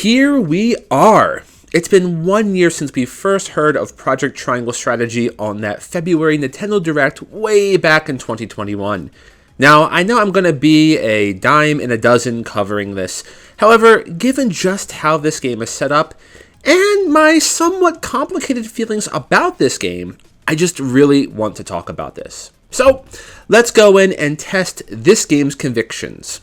here we are. It's been 1 year since we first heard of Project Triangle Strategy on that February Nintendo Direct way back in 2021. Now, I know I'm going to be a dime in a dozen covering this. However, given just how this game is set up, and my somewhat complicated feelings about this game, I just really want to talk about this. So, let's go in and test this game's convictions.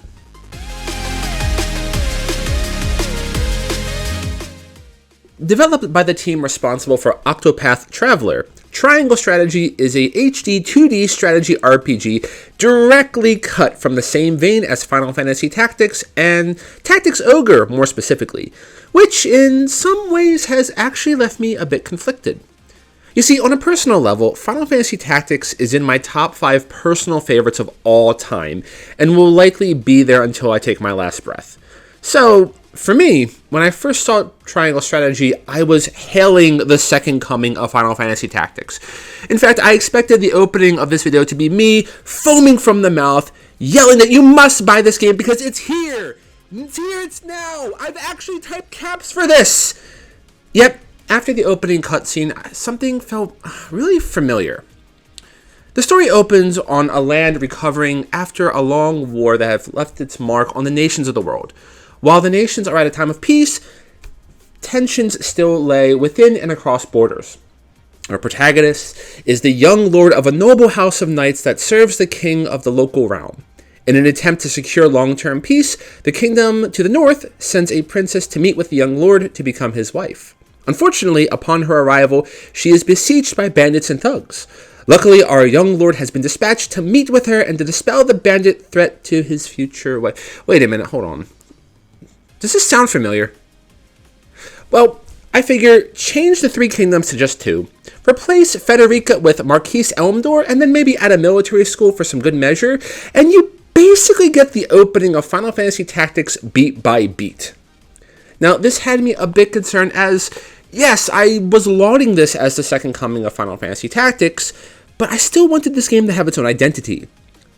Developed by the team responsible for Octopath Traveler, Triangle Strategy is a HD 2D strategy RPG directly cut from the same vein as Final Fantasy Tactics and Tactics Ogre more specifically, which in some ways has actually left me a bit conflicted. You see, on a personal level, Final Fantasy Tactics is in my top 5 personal favorites of all time, and will likely be there until I take my last breath. So, for me, when I first saw Triangle Strategy, I was hailing the second coming of Final Fantasy Tactics. In fact, I expected the opening of this video to be me foaming from the mouth, yelling that you must buy this game because it's here! It's here, it's now! I've actually typed caps for this! Yep, after the opening cutscene, something felt really familiar. The story opens on a land recovering after a long war that has left its mark on the nations of the world. While the nations are at a time of peace, tensions still lay within and across borders. Our protagonist is the young lord of a noble house of knights that serves the king of the local realm. In an attempt to secure long-term peace, the kingdom to the north sends a princess to meet with the young lord to become his wife. Unfortunately, upon her arrival, she is besieged by bandits and thugs. Luckily, our young lord has been dispatched to meet with her and to dispel the bandit threat to his future wife. Wait a minute, hold on. Does this sound familiar? Well, I figure change the 3 kingdoms to just 2. Replace Frederica with Marquise Elmdor, and then maybe add a military school for some good measure, and you basically get the opening of Final Fantasy Tactics beat by beat. Now, this had me a bit concerned as, yes, I was lauding this as the second coming of Final Fantasy Tactics, but I still wanted this game to have its own identity.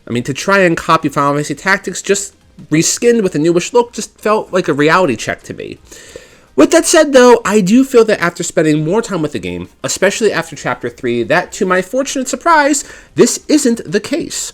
I mean, to try and copy Final Fantasy Tactics just reskinned with a newish look just felt like a reality check to me. With that said though, I do feel that after spending more time with the game, especially after Chapter 3, that to my fortunate surprise, this isn't the case.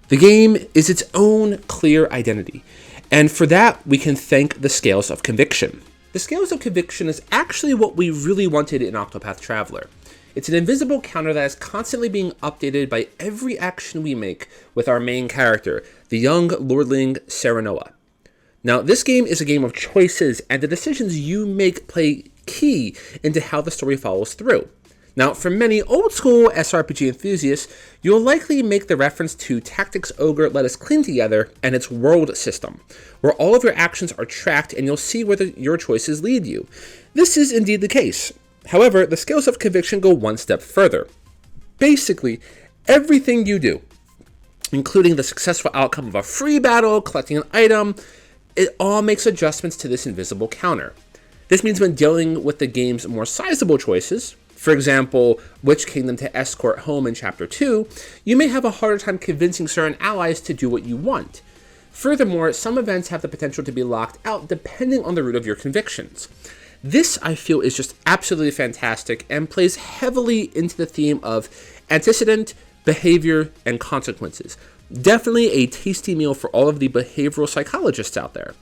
The game is its own clear identity, and for that we can thank the Scales of Conviction. The Scales of Conviction is actually what we really wanted in Octopath Traveler. It's an invisible counter that is constantly being updated by every action we make with our main character, the young lordling Serenoa. Now, this game is a game of choices, and the decisions you make play key into how the story follows through. Now, for many old-school SRPG enthusiasts, you'll likely make the reference to Tactics Ogre Let Us Clean Together and its world system, where all of your actions are tracked and you'll see where your choices lead you. This is indeed the case. However, the Scales of Conviction go one step further. Basically, everything you do, including the successful outcome of a free battle, collecting an item, it all makes adjustments to this invisible counter. This means when dealing with the game's more sizable choices, for example, which kingdom to escort home in Chapter 2, you may have a harder time convincing certain allies to do what you want. Furthermore, some events have the potential to be locked out depending on the root of your convictions. This, I feel, is just absolutely fantastic and plays heavily into the theme of antecedent, behavior, and consequences. Definitely a tasty meal for all of the behavioral psychologists out there.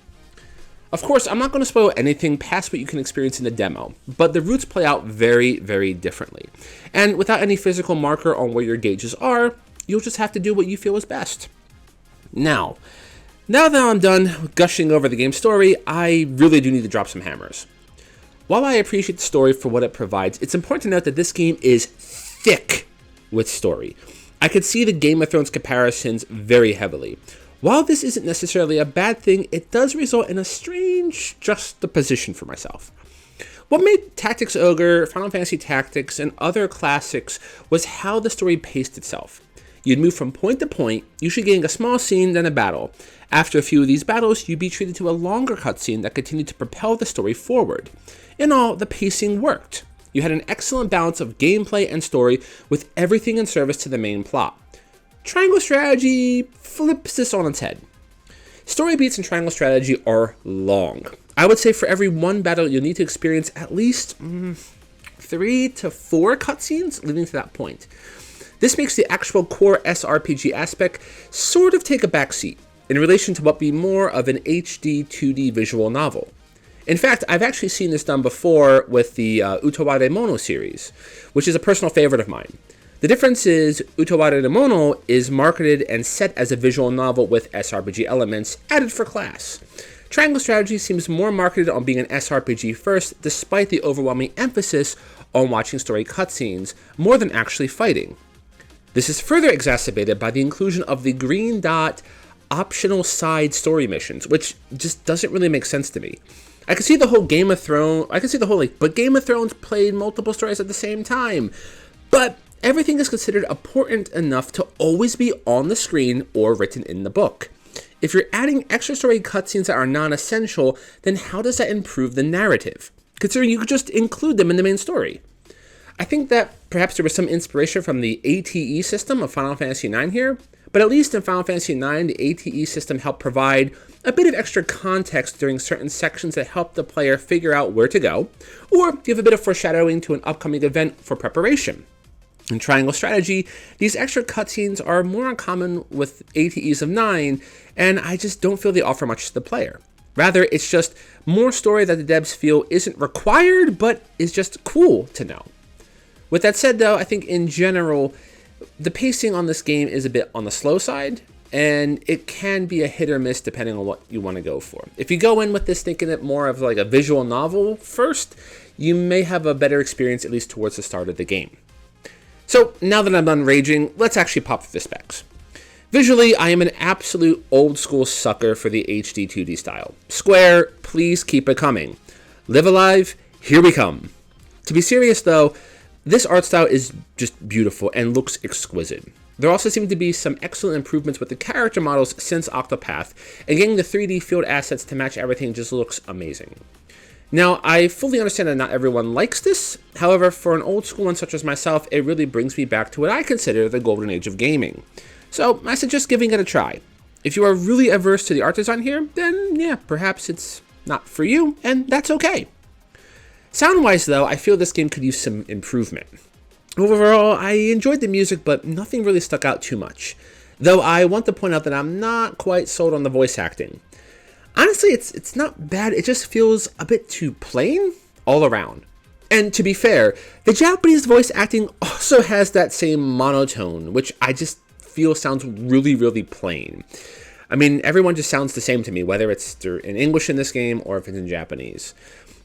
Of course, I'm not going to spoil anything past what you can experience in the demo, but the routes play out very, very differently. And without any physical marker on where your gauges are, you'll just have to do what you feel is best. Now that I'm done gushing over the game's story, I really do need to drop some hammers. While I appreciate the story for what it provides, it's important to note that this game is thick with story. I could see the Game of Thrones comparisons very heavily. While this isn't necessarily a bad thing, it does result in a strange juxtaposition for myself. What made Tactics Ogre, Final Fantasy Tactics, and other classics was how the story paced itself. You'd move from point to point, usually getting a small scene, then a battle. After a few of these battles, you'd be treated to a longer cutscene that continued to propel the story forward. In all, the pacing worked. You had an excellent balance of gameplay and story, with everything in service to the main plot. Triangle Strategy flips this on its head. Story beats in Triangle Strategy are long. I would say for every one battle, you'll need to experience at least 3 to 4 cutscenes leading to that point. This makes the actual core SRPG aspect sort of take a backseat in relation to what would be more of an HD 2D visual novel. In fact, I've actually seen this done before with the Utaware Mono series, which is a personal favorite of mine. The difference is Utaware Mono is marketed and set as a visual novel with SRPG elements added for class. Triangle Strategy seems more marketed on being an SRPG first, despite the overwhelming emphasis on watching story cutscenes more than actually fighting. This is further exacerbated by the inclusion of the green dot optional side story missions, which just doesn't really make sense to me. I can see the whole Game of Thrones, but Game of Thrones played multiple stories at the same time. But everything is considered important enough to always be on the screen or written in the book. If you're adding extra story cutscenes that are non-essential, then how does that improve the narrative, considering you could just include them in the main story? I think that perhaps there was some inspiration from the ATE system of Final Fantasy IX here, but at least in Final Fantasy IX, the ATE system helped provide a bit of extra context during certain sections that help the player figure out where to go, or give a bit of foreshadowing to an upcoming event for preparation. In Triangle Strategy, these extra cutscenes are more uncommon with ATEs of 9, and I just don't feel they offer much to the player. Rather, it's just more story that the devs feel isn't required, but is just cool to know. With that said, though, I think in general, the pacing on this game is a bit on the slow side, and it can be a hit or miss depending on what you want to go for. If you go in with this thinking it more of like a visual novel first, you may have a better experience at least towards the start of the game. So now that I'm done raging, let's actually pop through the specs. Visually, I am an absolute old school sucker for the HD 2D style. Square, please keep it coming. Live Alive, here we come. To be serious though, this art style is just beautiful and looks exquisite. There also seem to be some excellent improvements with the character models since Octopath, and getting the 3D field assets to match everything just looks amazing. Now, I fully understand that not everyone likes this. However, for an old school one such as myself, it really brings me back to what I consider the golden age of gaming. So I suggest giving it a try. If you are really averse to the art design here, then yeah, perhaps it's not for you, and that's okay. Sound-wise though, I feel this game could use some improvement. Overall, I enjoyed the music, but nothing really stuck out too much. Though I want to point out that I'm not quite sold on the voice acting. Honestly, it's not bad, it just feels a bit too plain all around. And to be fair, the Japanese voice acting also has that same monotone, which I just feel sounds really, really plain. I mean, everyone just sounds the same to me, whether it's in English in this game or if it's in Japanese.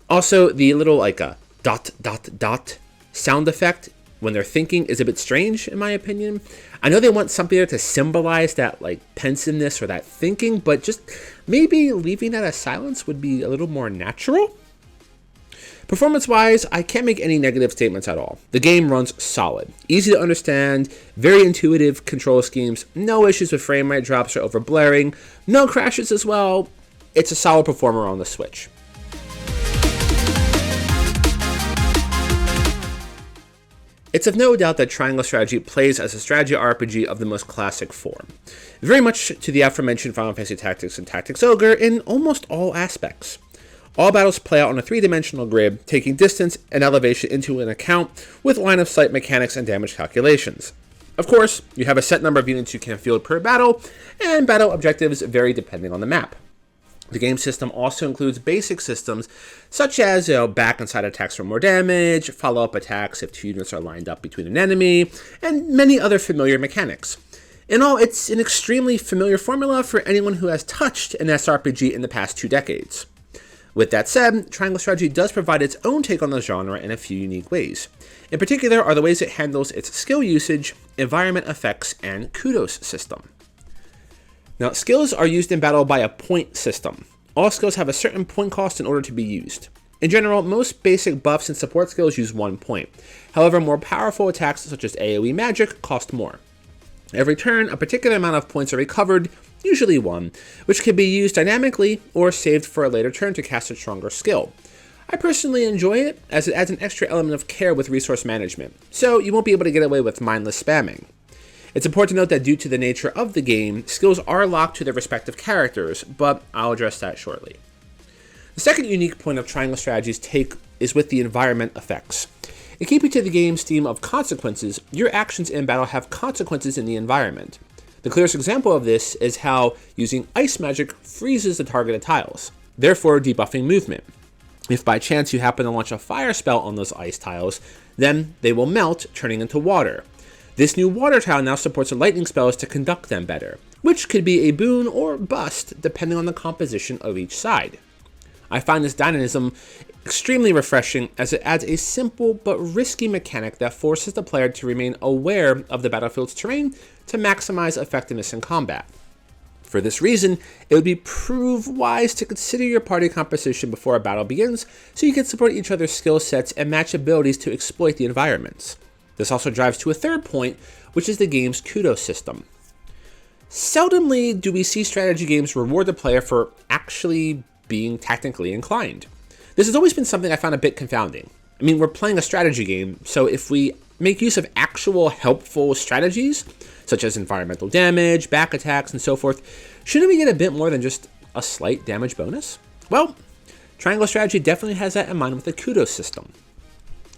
Also, the little like a dot sound effect when they're thinking is a bit strange in my opinion. I know they want something there to symbolize that like pensiveness or that thinking, but just maybe leaving that as silence would be a little more natural. Performance-wise, I can't make any negative statements at all. The game runs solid, easy to understand, very intuitive control schemes, no issues with frame rate drops or over blaring, no crashes as well. It's a solid performer on the Switch. It's of no doubt that Triangle Strategy plays as a strategy RPG of the most classic form, very much to the aforementioned Final Fantasy Tactics and Tactics Ogre in almost all aspects. All battles play out on a 3-dimensional grid, taking distance and elevation into an account with line-of-sight mechanics and damage calculations. Of course, you have a set number of units you can field per battle, and battle objectives vary depending on the map. The game system also includes basic systems such as back and side attacks for more damage, follow-up attacks if 2 units are lined up between an enemy, and many other familiar mechanics. In all, it's an extremely familiar formula for anyone who has touched an SRPG in the past 2 decades. With that said, Triangle Strategy does provide its own take on the genre in a few unique ways. In particular are the ways it handles its skill usage, environment effects, and kudos system. Now, skills are used in battle by a point system. All skills have a certain point cost in order to be used. In general, most basic buffs and support skills use 1 point. However, more powerful attacks such as AoE magic cost more. Every turn, a particular amount of points are recovered, usually 1, which can be used dynamically or saved for a later turn to cast a stronger skill. I personally enjoy it, as it adds an extra element of care with resource management, so you won't be able to get away with mindless spamming. It's important to note that due to the nature of the game, skills are locked to their respective characters, but I'll address that shortly. The second unique point of Triangle Strategy's take is with the environment effects. In keeping to the game's theme of consequences, your actions in battle have consequences in the environment. The clearest example of this is how using ice magic freezes the targeted tiles, therefore debuffing movement. If by chance you happen to launch a fire spell on those ice tiles, then they will melt, turning into water. This new water tile now supports lightning spells to conduct them better, which could be a boon or bust depending on the composition of each side. I find this dynamism extremely refreshing as it adds a simple but risky mechanic that forces the player to remain aware of the battlefield's terrain to maximize effectiveness in combat. For this reason, it would prove wise to consider your party composition before a battle begins so you can support each other's skill sets and match abilities to exploit the environments. This also drives to a third point, which is the game's kudos system. Seldomly do we see strategy games reward the player for actually being tactically inclined. This has always been something I found a bit confounding. I mean, we're playing a strategy game, so if we make use of actual helpful strategies, such as environmental damage, back attacks, and so forth, shouldn't we get a bit more than just a slight damage bonus? Well, Triangle Strategy definitely has that in mind with the kudos system.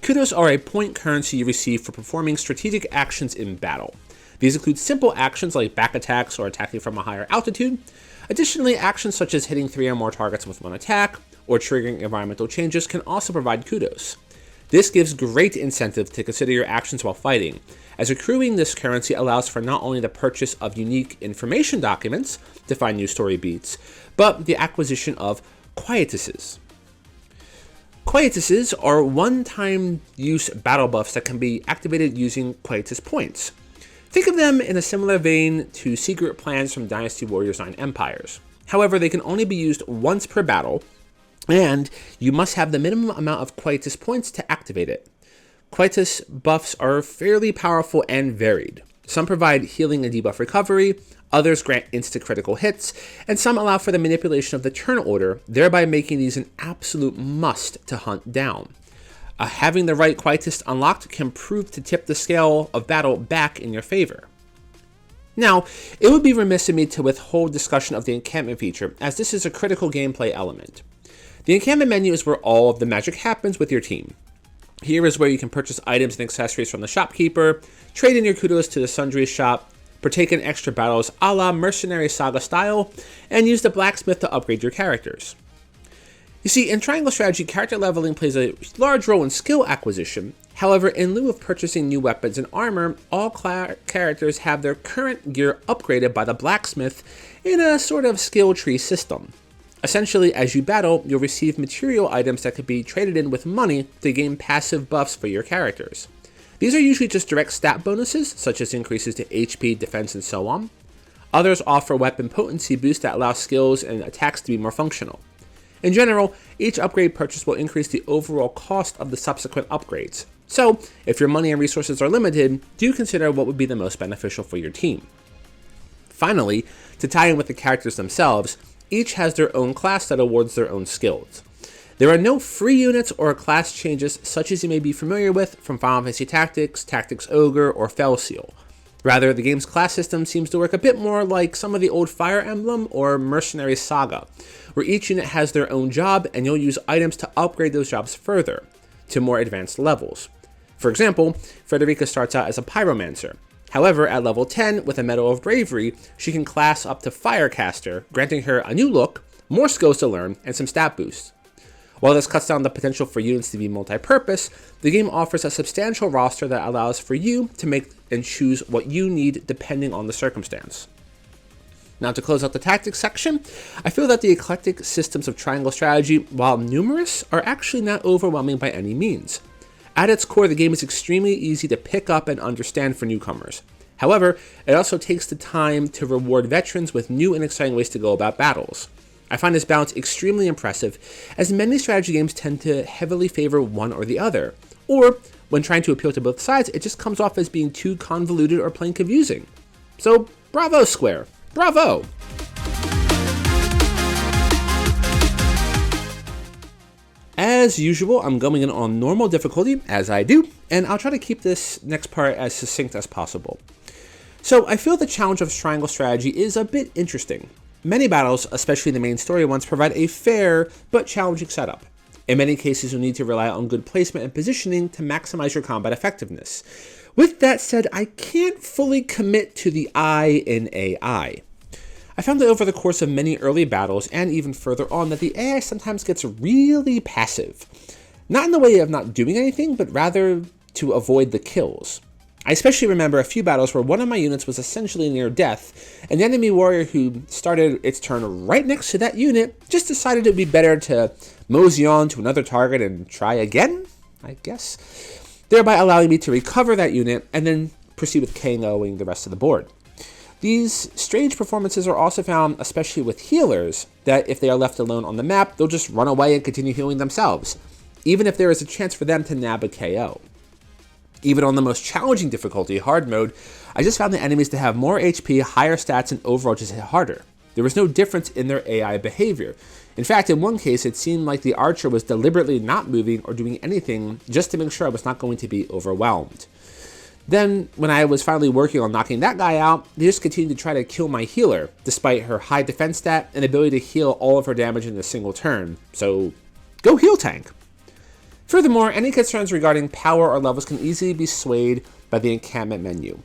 Kudos are a point currency you receive for performing strategic actions in battle. These include simple actions like back attacks or attacking from a higher altitude. Additionally, actions such as hitting 3 or more targets with one attack, or triggering environmental changes can also provide kudos. This gives great incentive to consider your actions while fighting, as accruing this currency allows for not only the purchase of unique information documents to find new story beats, but the acquisition of quietuses. Quietuses are one-time use battle buffs that can be activated using quietus points. Think of them in a similar vein to secret plans from Dynasty Warriors 9 Empires. However, they can only be used once per battle, and you must have the minimum amount of quietus points to activate it. Quietus buffs are fairly powerful and varied. Some provide healing and debuff recovery, others grant instant critical hits, and some allow for the manipulation of the turn order, thereby making these an absolute must to hunt down. Having the right quietus unlocked can prove to tip the scale of battle back in your favor. Now, it would be remiss of me to withhold discussion of the encampment feature, as this is a critical gameplay element. The encampment menu is where all of the magic happens with your team. Here is where you can purchase items and accessories from the shopkeeper, trade in your kudos to the sundry shop, partake in extra battles a la Mercenary Saga style, and use the blacksmith to upgrade your characters. You see, in Triangle Strategy, character leveling plays a large role in skill acquisition. However, in lieu of purchasing new weapons and armor, all characters have their current gear upgraded by the blacksmith in a sort of skill tree system. Essentially, as you battle, you'll receive material items that could be traded in with money to gain passive buffs for your characters. These are usually just direct stat bonuses, such as increases to HP, defense, and so on. Others offer weapon potency boosts that allow skills and attacks to be more functional. In general, each upgrade purchase will increase the overall cost of the subsequent upgrades. So, if your money and resources are limited, do consider what would be the most beneficial for your team. Finally, to tie in with the characters themselves, each has their own class that awards their own skills. There are no free units or class changes such as you may be familiar with from Final Fantasy Tactics, Tactics Ogre, or Felseal. Rather, the game's class system seems to work a bit more like some of the old Fire Emblem or Mercenary Saga, where each unit has their own job and you'll use items to upgrade those jobs further, to more advanced levels. For example, Frederica starts out as a Pyromancer. However, at level 10, with a Medal of Bravery, she can class up to Firecaster, granting her a new look, more skills to learn, and some stat boosts. While this cuts down the potential for units to be multi-purpose, the game offers a substantial roster that allows for you to make and choose what you need depending on the circumstance. Now, to close out the tactics section, I feel that the eclectic systems of Triangle Strategy, while numerous, are actually not overwhelming by any means. At its core, the game is extremely easy to pick up and understand for newcomers. However, it also takes the time to reward veterans with new and exciting ways to go about battles. I find this balance extremely impressive, as many strategy games tend to heavily favor one or the other, or when trying to appeal to both sides, it just comes off as being too convoluted or plain confusing. So, bravo Square, bravo! As usual, I'm going in on normal difficulty, as I do, and I'll try to keep this next part as succinct as possible. So I feel the challenge of triangle strategy is a bit interesting. Many battles, especially the main story ones, provide a fair but challenging setup. In many cases, you'll need to rely on good placement and positioning to maximize your combat effectiveness. With that said, I can't fully commit to the I in AI. I found that over the course of many early battles, and even further on, that the AI sometimes gets really passive. Not in the way of not doing anything, but rather to avoid the kills. I especially remember a few battles where one of my units was essentially near death, and the enemy warrior who started its turn right next to that unit just decided it would be better to mosey on to another target and try again, I guess, thereby allowing me to recover that unit and then proceed with KOing the rest of the board. These strange performances are also found, especially with healers, that if they are left alone on the map, they'll just run away and continue healing themselves, even if there is a chance for them to nab a KO. Even on the most challenging difficulty, hard mode, I just found the enemies to have more HP, higher stats, and overall just hit harder. There was no difference in their AI behavior. In fact, in one case, it seemed like the archer was deliberately not moving or doing anything just to make sure I was not going to be overwhelmed. Then, when I was finally working on knocking that guy out, they just continued to try to kill my healer, despite her high defense stat and ability to heal all of her damage in a single turn. So, go heal tank! Furthermore, any concerns regarding power or levels can easily be swayed by the encampment menu.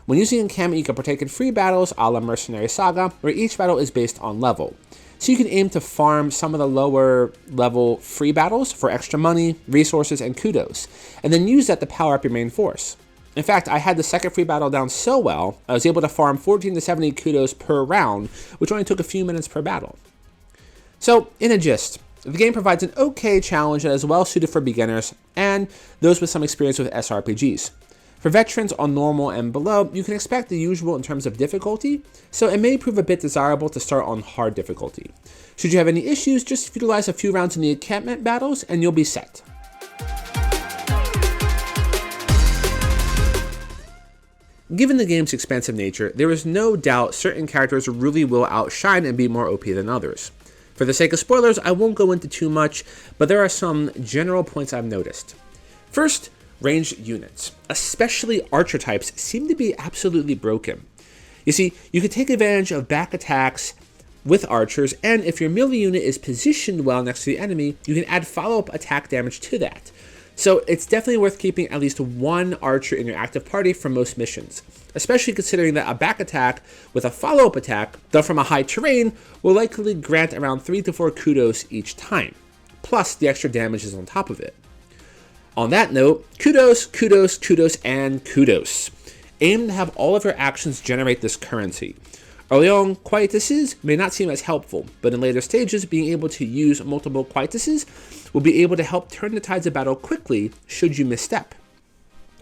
When using encampment, you can partake in free battles a la Mercenary Saga, where each battle is based on level. So you can aim to farm some of the lower level free battles for extra money, resources, and kudos, and then use that to power up your main force. In fact, I had the second free battle down so well, I was able to farm 14 to 70 kudos per round, which only took a few minutes per battle. So, in a gist, the game provides an okay challenge that is well suited for beginners and those with some experience with SRPGs. For veterans on normal and below, you can expect the usual in terms of difficulty, so it may prove a bit desirable to start on hard difficulty. Should you have any issues, just utilize a few rounds in the encampment battles and you'll be set. Given the game's expansive nature, there is no doubt certain characters really will outshine and be more OP than others. For the sake of spoilers, I won't go into too much, but there are some general points I've noticed. First, ranged units, especially archer types, seem to be absolutely broken. You see, you can take advantage of back attacks with archers, and if your melee unit is positioned well next to the enemy, you can add follow-up attack damage to that. So it's definitely worth keeping at least one archer in your active party for most missions, especially considering that a back attack with a follow-up attack done from a high terrain will likely grant around 3 to 4 kudos each time, plus the extra damage is on top of it. On that note, kudos, kudos, kudos, and kudos. Aim to have all of your actions generate this currency. Early on, quietuses may not seem as helpful, but in later stages, being able to use multiple quietuses will be able to help turn the tides of battle quickly should you misstep.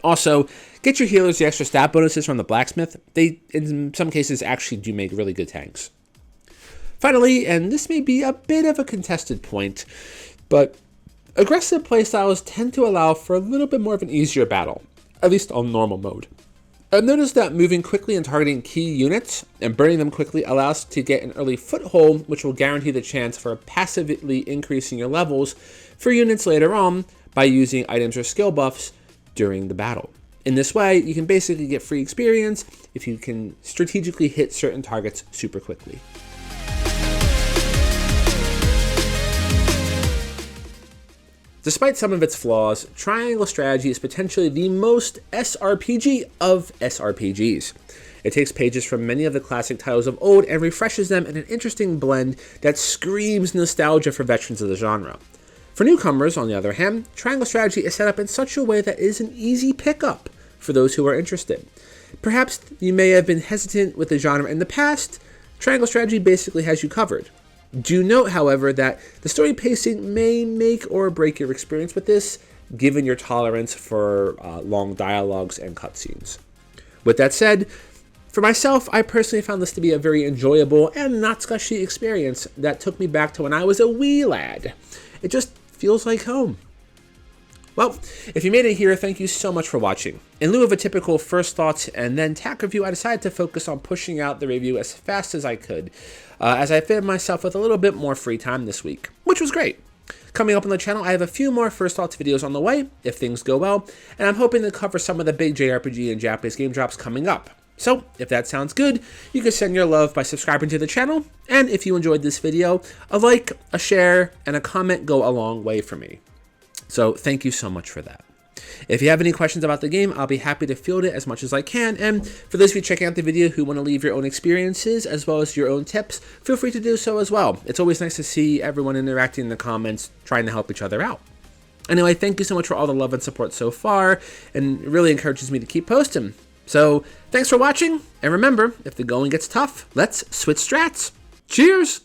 Also, get your healers the extra stat bonuses from the blacksmith. They, in some cases, actually do make really good tanks. Finally, and this may be a bit of a contested point, but aggressive playstyles tend to allow for a little bit more of an easier battle, at least on normal mode. I've noticed that moving quickly and targeting key units and burning them quickly allows to get an early foothold, which will guarantee the chance for passively increasing your levels for units later on by using items or skill buffs during the battle. In this way, you can basically get free experience if you can strategically hit certain targets super quickly. Despite some of its flaws, Triangle Strategy is potentially the most SRPG of SRPGs. It takes pages from many of the classic titles of old and refreshes them in an interesting blend that screams nostalgia for veterans of the genre. For newcomers, on the other hand, Triangle Strategy is set up in such a way that it is an easy pickup for those who are interested. Perhaps you may have been hesitant with the genre in the past. Triangle Strategy basically has you covered. Do note, however, that the story pacing may make or break your experience with this, given your tolerance for long dialogues and cutscenes. With that said, for myself, I personally found this to be a very enjoyable and not scushy experience that took me back to when I was a wee lad. It just feels like home. Well, if you made it here, thank you so much for watching. In lieu of a typical first thoughts and then tack review, I decided to focus on pushing out the review as fast as I could, as I fitted myself with a little bit more free time this week, which was great. Coming up on the channel, I have a few more first thoughts videos on the way, if things go well, and I'm hoping to cover some of the big JRPG and Japanese game drops coming up. So, if that sounds good, you can send your love by subscribing to the channel, and if you enjoyed this video, a like, a share, and a comment go a long way for me. So, thank you so much for that. If you have any questions about the game, I'll be happy to field it as much as I can, and for those of you checking out the video who want to leave your own experiences as well as your own tips, feel free to do so as well. It's always nice to see everyone interacting in the comments, trying to help each other out. Anyway, thank you so much for all the love and support so far, and it really encourages me to keep posting. So, thanks for watching, and remember, if the going gets tough, let's switch strats. Cheers!